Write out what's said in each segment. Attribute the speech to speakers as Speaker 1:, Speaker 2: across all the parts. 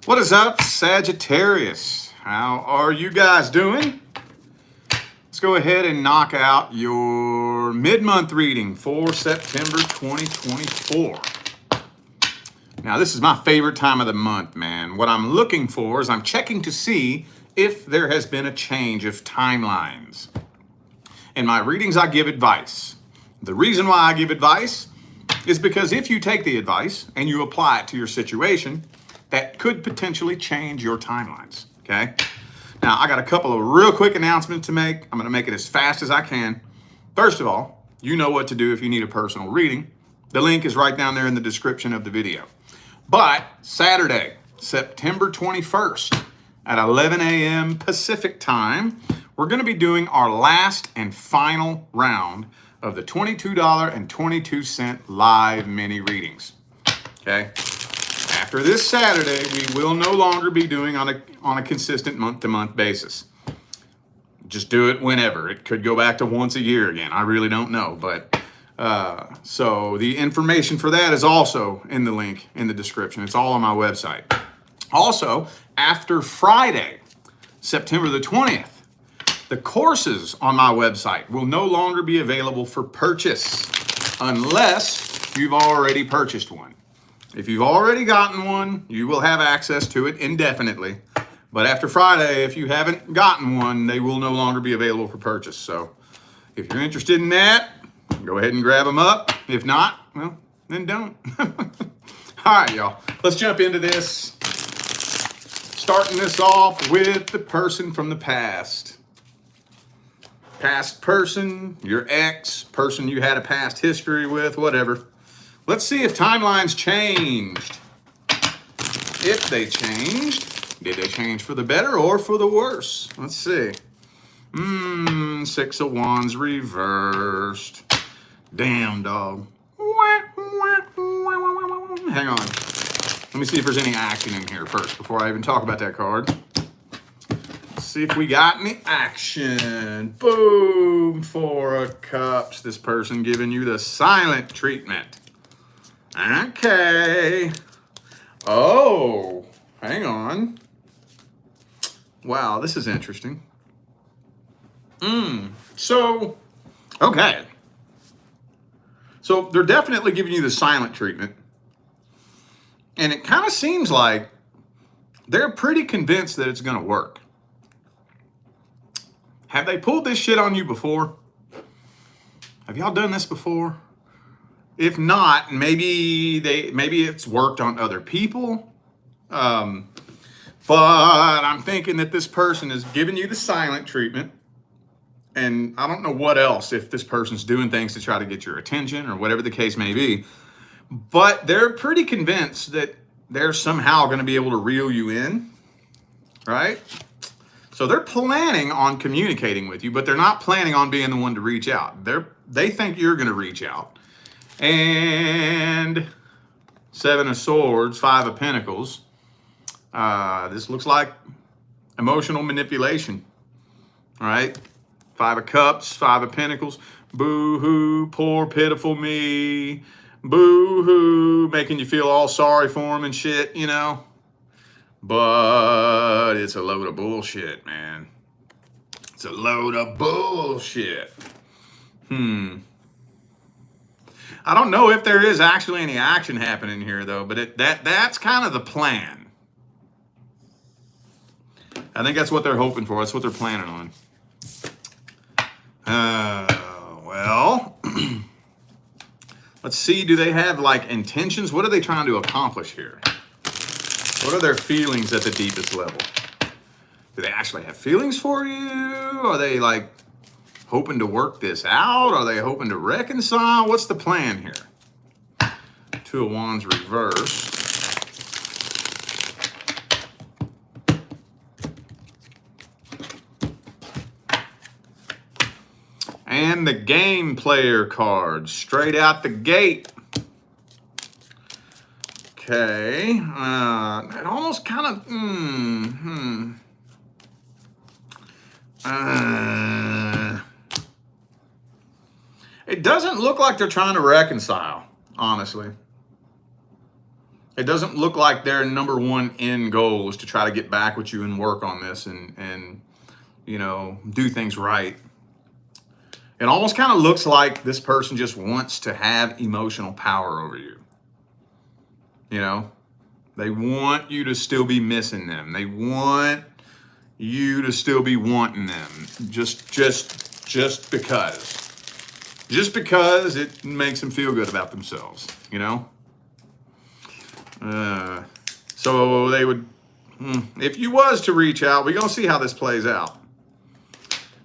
Speaker 1: What is up, Sagittarius? How are you guys doing? Let's go ahead and knock out your mid-month reading for September 2024. Now, this is my favorite time of the month, man. What I'm looking for is I'm checking to see if there has been a change of timelines. In my readings, I give advice. The reason why I give advice is because if you take the advice and you apply it to your situation, that could potentially change your timelines, okay? Now, I got a couple of real quick announcements to make. I'm gonna make it as fast as I can. First of all, you know what to do if you need a personal reading. The link is right down there in the description of the video. But Saturday, September 21st at 11 a.m. Pacific time, we're gonna be doing our last and final round of the $22.22 live mini readings, okay? After this Saturday, we will no longer be doing on a consistent month-to-month basis. Just do it whenever. It could go back to once a year again. I really don't know. But so the information for that is also in the link in the description. It's all on my website. Also, after Friday, September the 20th, the courses on my website will no longer be available for purchase unless you've already purchased one. If you've already gotten one, you will have access to it indefinitely. But after Friday, if you haven't gotten one, they will no longer be available for purchase. So if you're interested in that, go ahead and grab them up. If not, well, then don't. All right, y'all. Let's jump into this. Starting this off with the person from the past. Past person, your ex, person you had a past history with, whatever. Let's see if timelines changed. If they changed, did they change for the better or for the worse? Let's see. Six of Wands reversed. Damn, dog. Hang on. Let me see if there's any action in here first before I even talk about that card. Let's see if we got any action. Boom, Four of Cups. This person giving you the silent treatment. Okay. Oh, hang on. Wow, this is interesting. So, okay. So they're definitely giving you the silent treatment. And it kind of seems like they're pretty convinced that it's going to work. Have they pulled this shit on you before? Have y'all done this before? If not, maybe it's worked on other people. But I'm thinking that this person is giving you the silent treatment. And I don't know what else, if this person's doing things to try to get your attention or whatever the case may be. But they're pretty convinced that they're somehow going to be able to reel you in, right? So they're planning on communicating with you, but they're not planning on being the one to reach out. They think you're going to reach out. And Seven of Swords, Five of Pentacles. This looks like emotional manipulation. All right. Five of Cups, Five of Pentacles. Boo-hoo, poor pitiful me. Boo-hoo, making you feel all sorry for him and shit, you know. But it's a load of bullshit, man. It's a load of bullshit. I don't know if there is actually any action happening here, though, but that's kind of the plan. I think that's what they're hoping for. That's what they're planning on. Well, let's see. Do they have, like, intentions? What are they trying to accomplish here? What are their feelings at the deepest level? Do they actually have feelings for you? Are they, like, hoping to work this out? Are they hoping to reconcile? What's the plan here? Two of Wands reversed. And the game player card, straight out the gate. Okay, it almost kind of, it doesn't look like they're trying to reconcile, honestly. It doesn't look like their number one end goal is to try to get back with you and work on this and you know, do things right. It almost kind of looks like this person just wants to have emotional power over you. You know, they want you to still be missing them. They want you to still be wanting them just because. Just because it makes them feel good about themselves, you know? So they would, if you was to reach out, we're going to see how this plays out.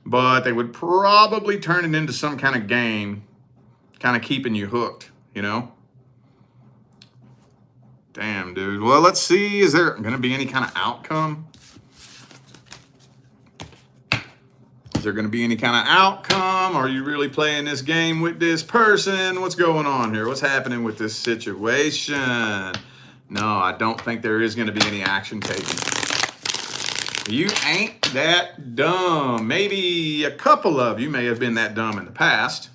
Speaker 1: But they would probably turn it into some kind of game, kind of keeping you hooked, you know? Damn, dude. Well, let's see. Is there going to be any kind of outcome? Is there going to be any kind of outcome? Are you really playing this game with this person? What's going on here? What's happening with this situation? No, I don't think there is going to be any action taken. You ain't that dumb. Maybe a couple of you may have been that dumb in the past.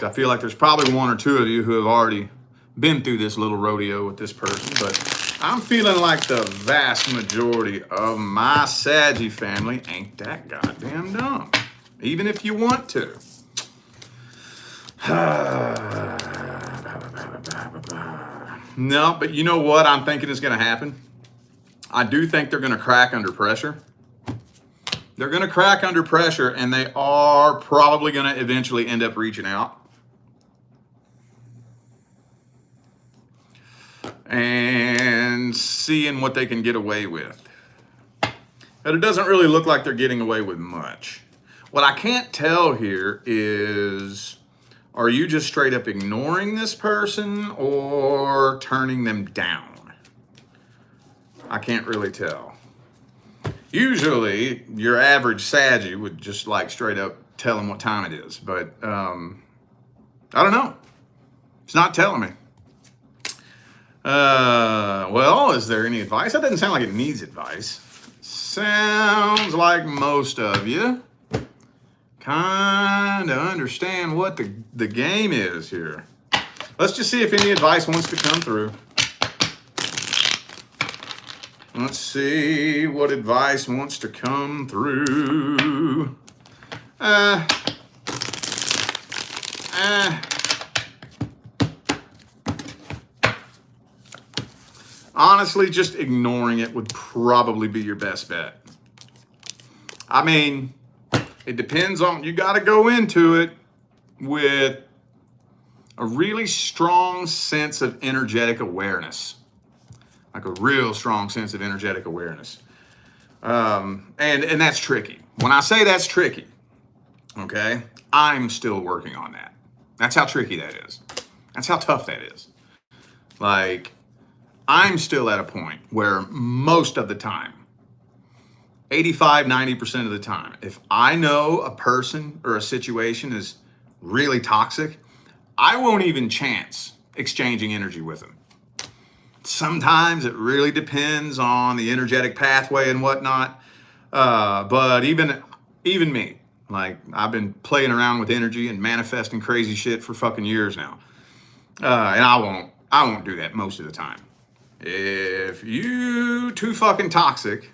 Speaker 1: I feel like there's probably one or two of you who have already been through this little rodeo with this person, but I'm feeling like the vast majority of my Saggy family ain't that goddamn dumb, even if you want to. No, but you know what I'm thinking is going to happen? I do think they're going to crack under pressure. They're going to crack under pressure, and they are probably going to eventually end up reaching out and seeing what they can get away with. But it doesn't really look like they're getting away with much. What I can't tell here is, are you just straight up ignoring this person or turning them down? I can't really tell. Usually, your average Saggy would just like straight up tell them what time it is. But I don't know. It's not telling me. Well, is there any advice? That doesn't sound like it needs advice. Sounds like most of you kind of understand what the game is here. Let's just see if any advice wants to come through. Let's see what advice wants to come through. Honestly, just ignoring it would probably be your best bet. I mean, it depends on, you got to go into it with a really strong sense of energetic awareness. Like a real strong sense of energetic awareness. And that's tricky. When I say that's tricky, okay, I'm still working on that. That's how tricky that is. That's how tough that is. Like, I'm still at a point where most of the time, 85, 90% of the time, if I know a person or a situation is really toxic, I won't even chance exchanging energy with them. Sometimes it really depends on the energetic pathway and whatnot. But even me, like, I've been playing around with energy and manifesting crazy shit for fucking years now. And I won't do that most of the time. If you too fucking toxic,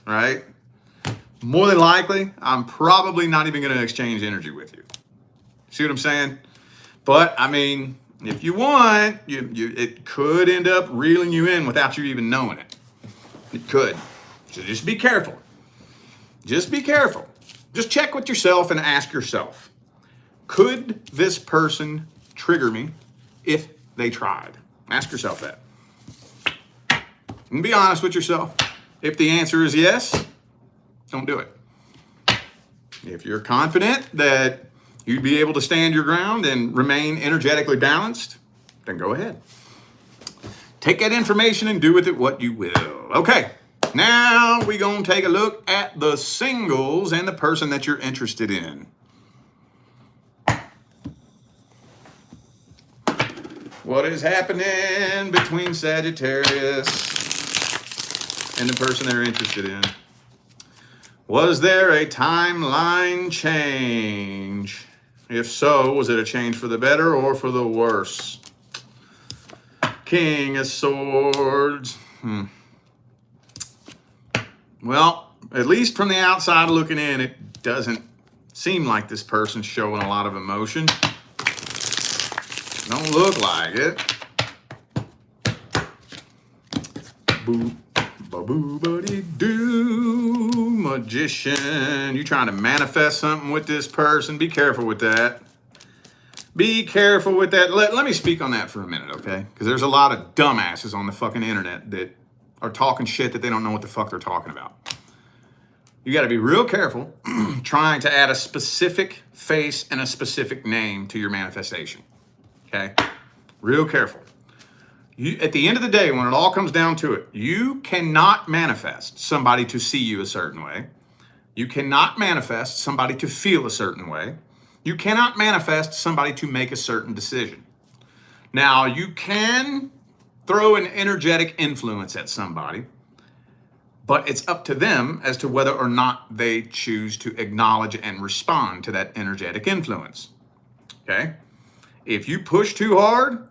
Speaker 1: right? More than likely, I'm probably not even going to exchange energy with you. See what I'm saying? But I mean, if you want, it could end up reeling you in without you even knowing it. It could. So just be careful. Just be careful. Just check with yourself and ask yourself, could this person trigger me if they tried? Ask yourself that. And be honest with yourself. If the answer is yes, don't do it. If you're confident that you'd be able to stand your ground and remain energetically balanced, then go ahead. Take that information and do with it what you will. Okay, now we're going to take a look at the singles and the person that you're interested in. What is happening between Sagittarius and the person they're interested in? Was there a timeline change? If so, was it a change for the better or for the worse? King of Swords. Well, at least from the outside looking in, it doesn't seem like this person's showing a lot of emotion. Don't look like it. Boo, ba-boo, buddy-doo, Magician. You trying to manifest something with this person? Be careful with that. Be careful with that. Let me speak on that for a minute, okay? Because there's a lot of dumbasses on the fucking internet that are talking shit that they don't know what the fuck they're talking about. You got to be real careful trying to add a specific face and a specific name to your manifestation, okay? Real careful. At the end of the day, when it all comes down to it, you cannot manifest somebody to see you a certain way. You cannot manifest somebody to feel a certain way. You cannot manifest somebody to make a certain decision. Now, you can throw an energetic influence at somebody, but it's up to them as to whether or not they choose to acknowledge and respond to that energetic influence, okay? If you push too hard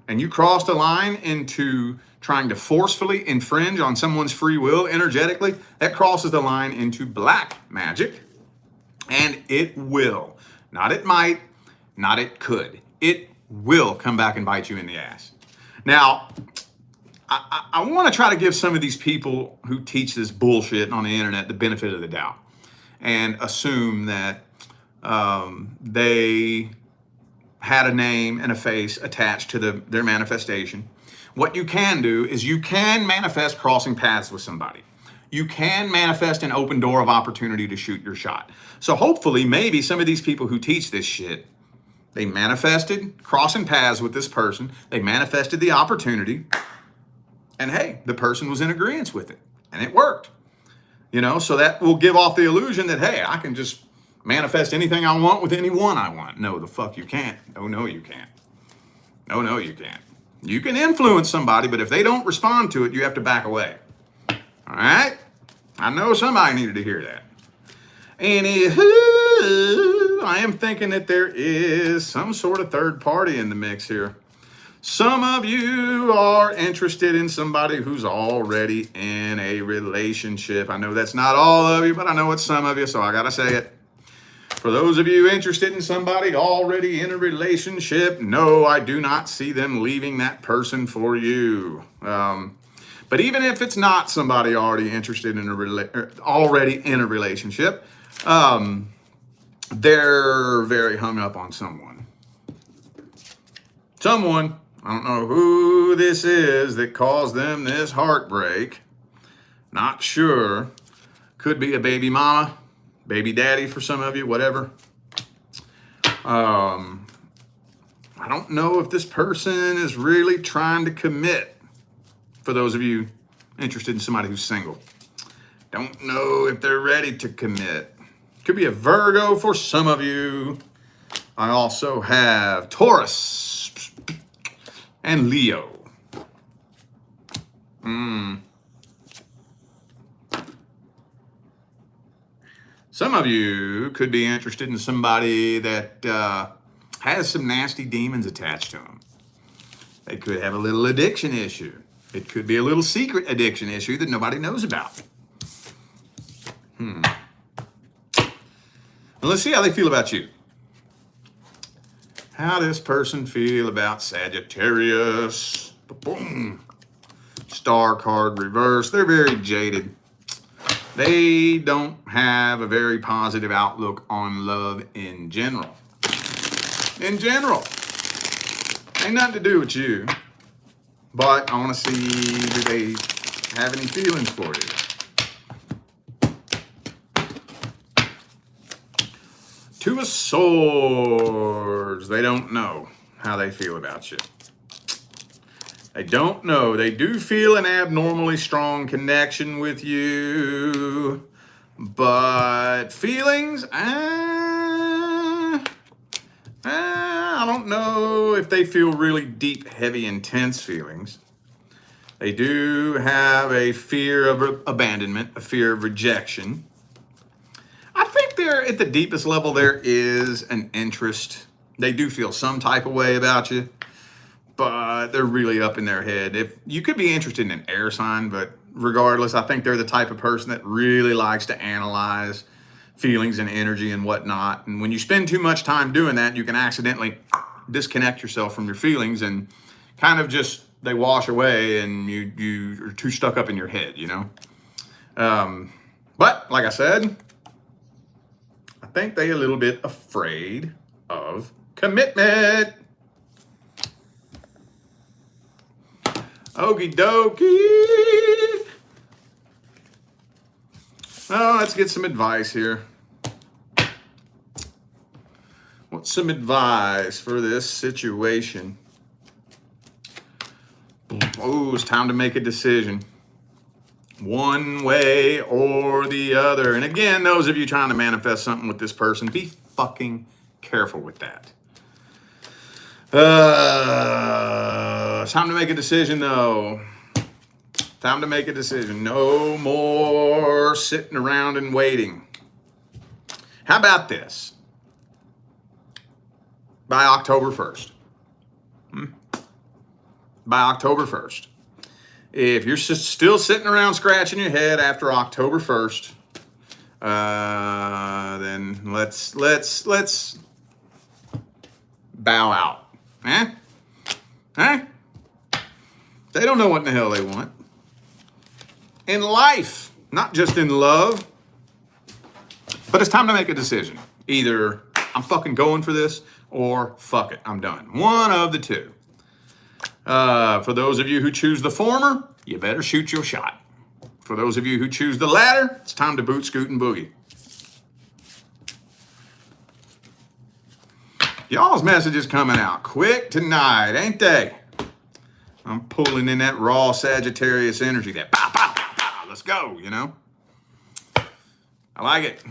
Speaker 1: and you cross the line into trying to forcefully infringe on someone's free will energetically, that crosses the line into black magic, and it will. Not it might, not it could. It will come back and bite you in the ass. Now, I want to try to give some of these people who teach this bullshit on the internet the benefit of the doubt and assume that they had a name and a face attached to their manifestation. What you can do is you can manifest crossing paths with somebody. You can manifest an open door of opportunity to shoot your shot. So hopefully, maybe some of these people who teach this shit, they manifested crossing paths with this person. They manifested the opportunity. And hey, the person was in agreement with it. And it worked. You know, so that will give off the illusion that, hey, I can just manifest anything I want with anyone I want. No, the fuck you can't. No, you can't. No, you can't. You can influence somebody, but if they don't respond to it, you have to back away. All right? I know somebody needed to hear that. Anywho, I am thinking that there is some sort of third party in the mix here. Some of you are interested in somebody who's already in a relationship. I know that's not all of you, but I know it's some of you, so I gotta say it. For those of you interested in somebody already in a relationship, no, I do not see them leaving that person for you. But even if it's not somebody already interested in already in a relationship, they're very hung up on someone. Someone, I don't know who this is that caused them this heartbreak. Not sure. Could be a baby mama, baby daddy for some of you, whatever. I don't know if this person is really trying to commit. For those of you interested in somebody who's single. Don't know if they're ready to commit. Could be a Virgo for some of you. I also have Taurus and Leo. Some of you could be interested in somebody that has some nasty demons attached to them. They could have a little addiction issue. It could be a little secret addiction issue that nobody knows about. Well, let's see how they feel about you. How this person feel about Sagittarius. Boom. Star card reverse. They're very jaded. They don't have a very positive outlook on love in general. In general. Ain't nothing to do with you. But I want to see, do they have any feelings for you? Two of Swords. They don't know how they feel about you. They don't know. They do feel an abnormally strong connection with you. But feelings, I don't know if they feel really deep, heavy, intense feelings. They do have a fear of abandonment, a fear of rejection. I think they're at the deepest level, there is an interest. They do feel some type of way about you, but they're really up in their head. If you could be interested in an air sign, but regardless, I think they're the type of person that really likes to analyze feelings and energy and whatnot. And when you spend too much time doing that, you can accidentally disconnect yourself from your feelings and kind of just they wash away, and you are too stuck up in your head, you know. But like I said, I think they're a little bit afraid of commitment. Okie dokie. Oh, let's get some advice here. What's some advice for this situation? Oh, it's time to make a decision. One way or the other. And again, those of you trying to manifest something with this person, be fucking careful with that. It's time to make a decision, though. Time to make a decision. No more sitting around and waiting. How about this? By October 1st. By October 1st. If you're still sitting around scratching your head after October 1st, then let's bow out. Eh? They don't know what in the hell they want. In life, not just in love. But it's time to make a decision. Either I'm fucking going for this, or fuck it, I'm done. One of the two. For those of you who choose the former, you better shoot your shot. For those of you who choose the latter, it's time to boot, scoot, and boogie. Y'all's messages coming out quick tonight, ain't they? I'm pulling in that raw Sagittarius energy, that pow, pow, pow, pow. Let's go, you know? I like it.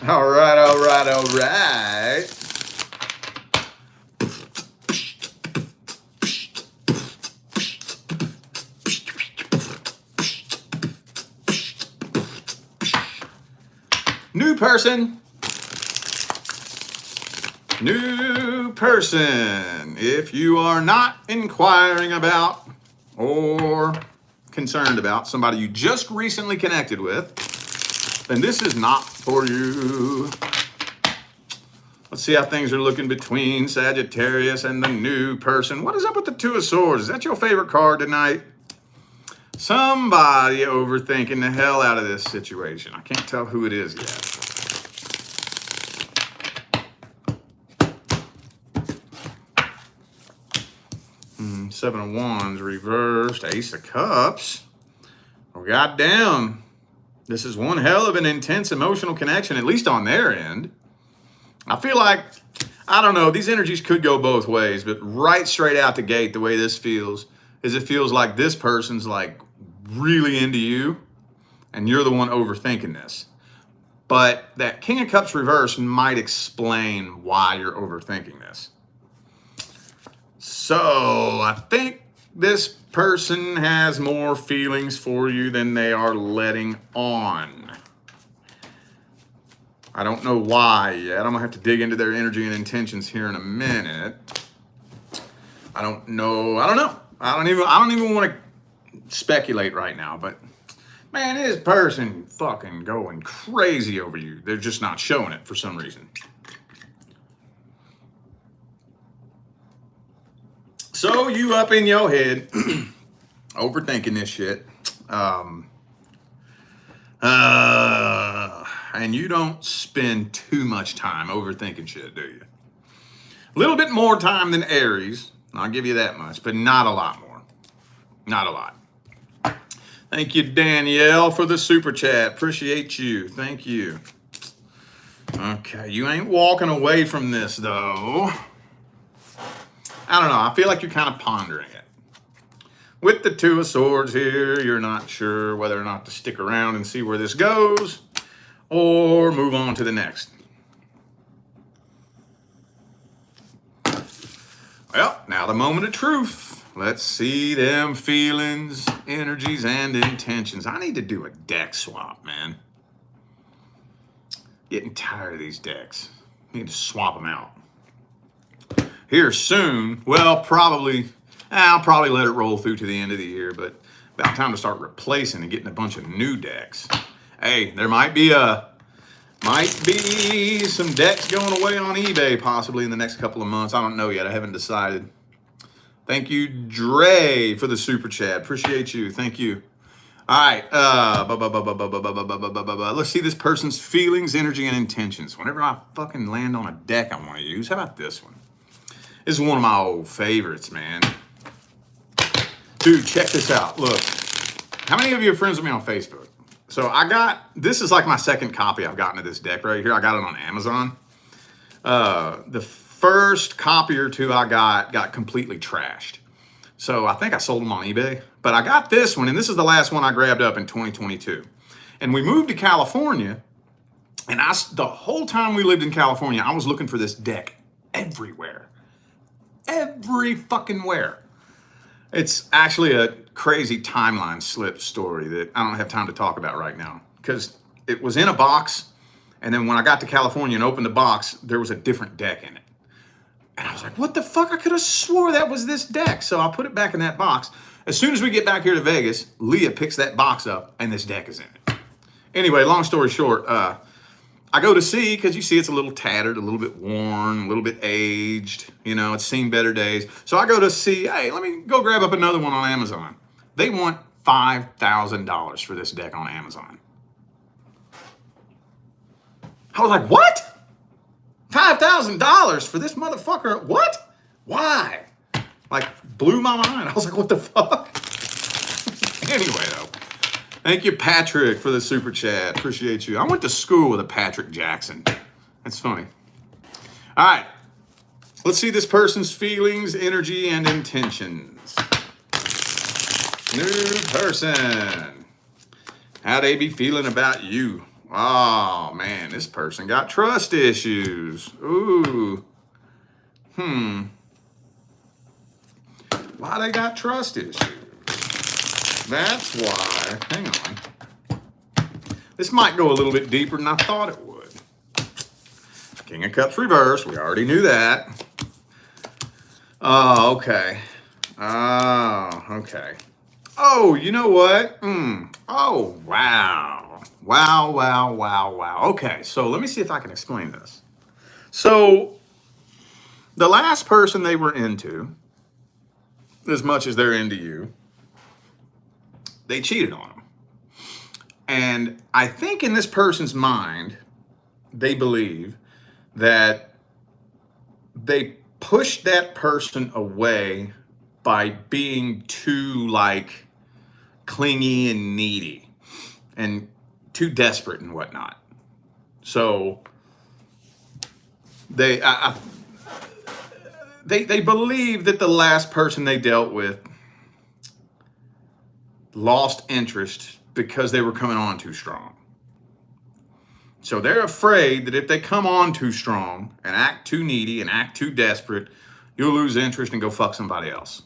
Speaker 1: All right. New person. If you are not inquiring about or concerned about somebody you just recently connected with, then this is not for you. Let's see how things are looking between Sagittarius and the new person. What is up with the Two of Swords? Is that your favorite card tonight? Somebody overthinking the hell out of this situation. I can't tell who it is yet. Seven of Wands reversed, Ace of Cups. Oh, goddamn. This is one hell of an intense emotional connection, at least on their end. I feel like, I don't know, these energies could go both ways, but right straight out the gate, the way this feels is it feels like this person's like really into you and you're the one overthinking this. But that King of Cups reverse might explain why you're overthinking this. So I think this person has more feelings for you than they are letting on. I don't know why yet. I'm gonna have to dig into their energy and intentions here in a minute. I don't know. I don't even want to speculate right now, but man, this person fucking going crazy over you. They're just not showing it for some reason. So you up in your head, overthinking this shit. And you don't spend too much time overthinking shit, do you? A little bit more time than Aries. I'll give you that much, but not a lot more. Not a lot. Thank you, Danielle, for the super chat. Appreciate you. Thank you. Okay, you ain't walking away from this, though. I don't know. I feel like you're kind of pondering it. With the Two of Swords here, you're not sure whether or not to stick around and see where this goes or move on to the next. Well, now the moment of truth. Let's see them feelings, energies, and intentions. I need to do a deck swap, man. Getting tired of these decks. I need to swap them out. here soon. Well, probably, I'll probably let it roll through to the end of the year, but about time to start replacing and getting a bunch of new decks. Hey, there might be some decks going away on eBay possibly in the next couple of months. I don't know yet. I haven't decided. Thank you, Dre, for the super chat. Appreciate you. Thank you. All right. Let's see this person's feelings, energy, and intentions. Whenever I fucking land on a deck I want to use, how about this one? This is one of my old favorites, man. Dude, check this out. Look, how many of you are friends with me on Facebook? So this is like my second copy I've gotten of this deck right here. I got it on Amazon. The first copy or two I got completely trashed. So I think I sold them on eBay. But I got this one, and this is the last one I grabbed up in 2022. And we moved to California, and the whole time we lived in California, I was looking for this deck everywhere. Every fucking where. It's actually a crazy timeline slip story that I don't have time to talk about right now. Because it was in a box, and then when I got to California and opened the box, there was a different deck in it. And I was like, what the fuck? I could have swore that was this deck. So I put it back in that box. As soon as we get back here to Vegas, Leah picks that box up and this deck is in it. Anyway, long story short, I go to see, because you see it's a little tattered, a little bit worn, a little bit aged. You know, it's seen better days. So I go to see, hey, let me go grab up another one on Amazon. They want $5,000 for this deck on Amazon. I was like, what? $5,000 for this motherfucker? What? Why? Like, blew my mind. I was like, what the fuck? Anyway, though, thank you, Patrick, for the super chat. Appreciate you. I went to school with a Patrick Jackson. That's funny. All right. Let's see this person's feelings, energy, and intentions. New person. How they be feeling about you? Oh, man, this person got trust issues. Ooh. Why they got trust issues? That's why. Hang on. This might go a little bit deeper than I thought it would. King of Cups reverse. We already knew that. Oh, okay. Oh, okay. Oh, you know what? Oh, wow. Wow. Okay, so let me see if I can explain this. So, the last person they were into, as much as they're into you, they cheated on them. And I think in this person's mind, they believe that they pushed that person away by being too, like, clingy and needy and too desperate and whatnot. So they believe that the last person they dealt with lost interest because they were coming on too strong. So they're afraid that if they come on too strong and act too needy and act too desperate, you'll lose interest and go fuck somebody else.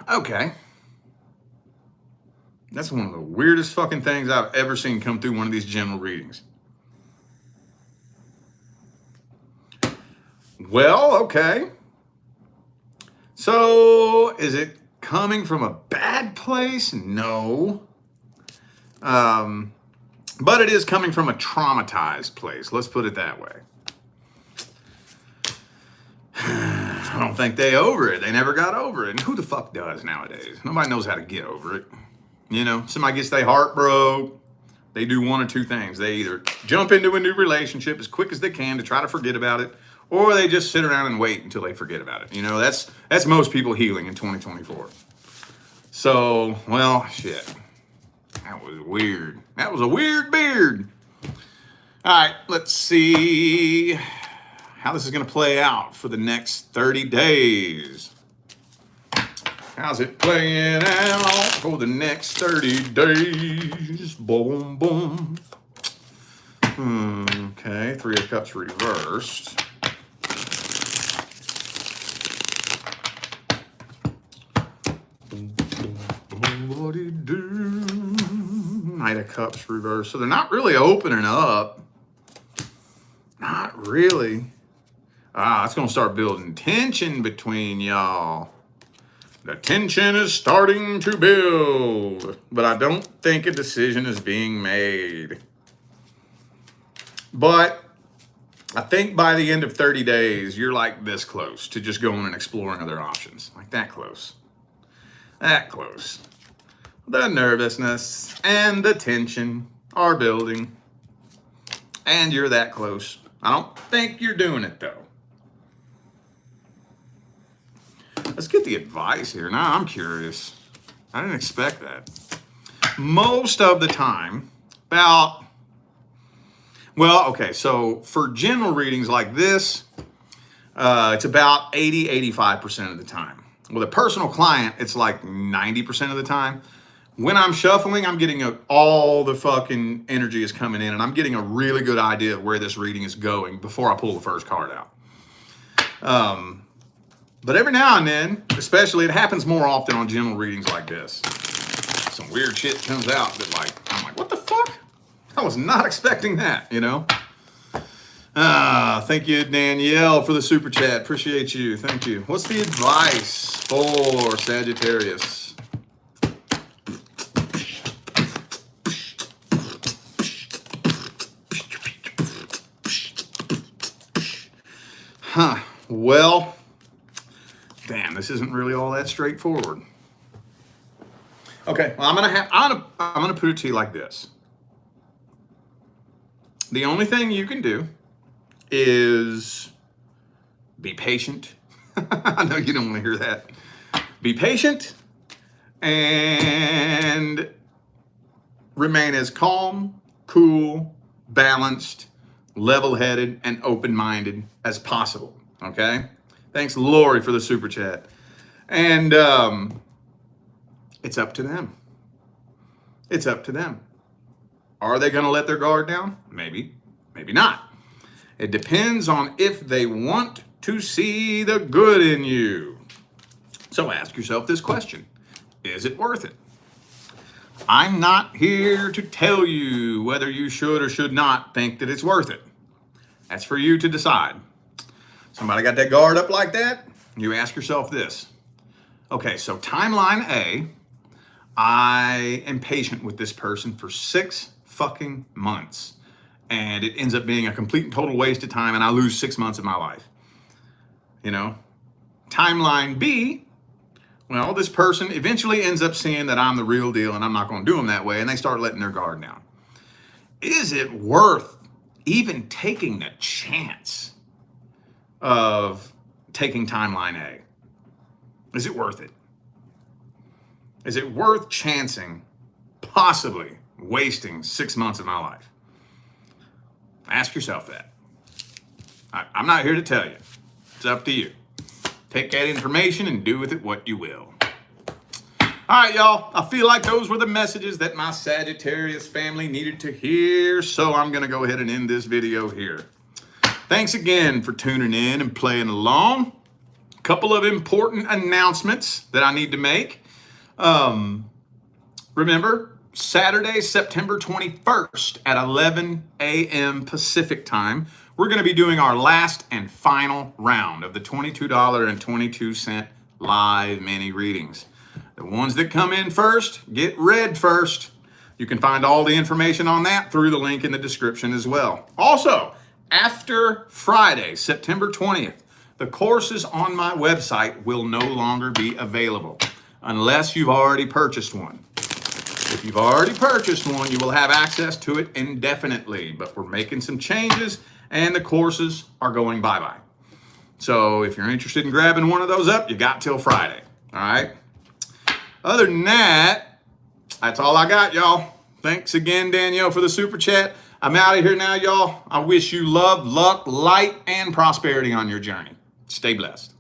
Speaker 1: Okay. That's one of the weirdest fucking things I've ever seen come through one of these general readings. Well, okay. So, is it coming from a bad place? No. But it is coming from a traumatized place. Let's put it that way. I don't think they over it. They never got over it. And who the fuck does nowadays? Nobody knows how to get over it. You know, somebody gets their heart broke. They do one or two things. They either jump into a new relationship as quick as they can to try to forget about it, or they just sit around and wait until they forget about it. You know, that's most people healing in 2024. So, well, shit. That was weird. That was a weird beard. All right, let's see how this is going to play out for the next 30 days. How's it playing out for the next 30 days? Boom, boom. Okay, Three of Cups reversed. What do you do? Knight of Cups reversed. So they're not really opening up. Not really. It's going to start building tension between y'all. The tension is starting to build. But I don't think a decision is being made. But I think by the end of 30 days, you're like this close to just going and exploring other options. Like that close. That close. The nervousness and the tension are building. And you're that close. I don't think you're doing it, though. Let's get the advice here. Now I'm curious. I didn't expect that. Most of the time, so for general readings like this, it's about 85% of the time. With a personal client, it's like 90% of the time. When I'm shuffling, I'm getting all the fucking energy is coming in, and I'm getting a really good idea of where this reading is going before I pull the first card out. But every now and then, especially, it happens more often on general readings like this. Some weird shit comes out that I'm like, what the fuck? I was not expecting that, you know? Thank you, Danielle, for the super chat. Appreciate you. Thank you. What's the advice for Sagittarius? Well, damn, this isn't really all that straightforward. Okay, well, I'm gonna put it to you like this. The only thing you can do is be patient. I know you don't want to hear that. Be patient and remain as calm, cool, balanced, level-headed, and open-minded as possible, okay? Thanks, Lori, for the super chat. And it's up to them. It's up to them. Are they going to let their guard down? Maybe, maybe not. It depends on if they want to see the good in you. So ask yourself this question. Is it worth it? I'm not here to tell you whether you should or should not think that it's worth it. That's for you to decide. Somebody got that guard up like that? You ask yourself this. Okay, so timeline A, I am patient with this person for 6 fucking months. And it ends up being a complete and total waste of time, and I lose 6 months of my life. You know? Timeline B, well, this person eventually ends up seeing that I'm the real deal and I'm not going to do them that way, and they start letting their guard down. Is it worth even taking the chance of taking timeline A? Is it worth it? Is it worth chancing, possibly wasting 6 months of my life? Ask yourself that. I'm not here to tell you. It's up to you. Take that information and do with it what you will. All right, y'all. I feel like those were the messages that my Sagittarius family needed to hear, so I'm going to go ahead and end this video here. Thanks again for tuning in and playing along. A couple of important announcements that I need to make. Remember, Saturday, September 21st at 11 a.m. Pacific time, we're going to be doing our last and final round of the $22.22 live mini readings. The ones that come in first get read first. You can find all the information on that through the link in the description as well. Also, after Friday, September 20th, the courses on my website will no longer be available unless you've already purchased one. If you've already purchased one, you will have access to it indefinitely, but we're making some changes and the courses are going bye-bye. So if you're interested in grabbing one of those up, you got till Friday, all right? Other than that, that's all I got, y'all. Thanks again, Danielle, for the super chat. I'm out of here now, y'all. I wish you love, luck, light, and prosperity on your journey. Stay blessed.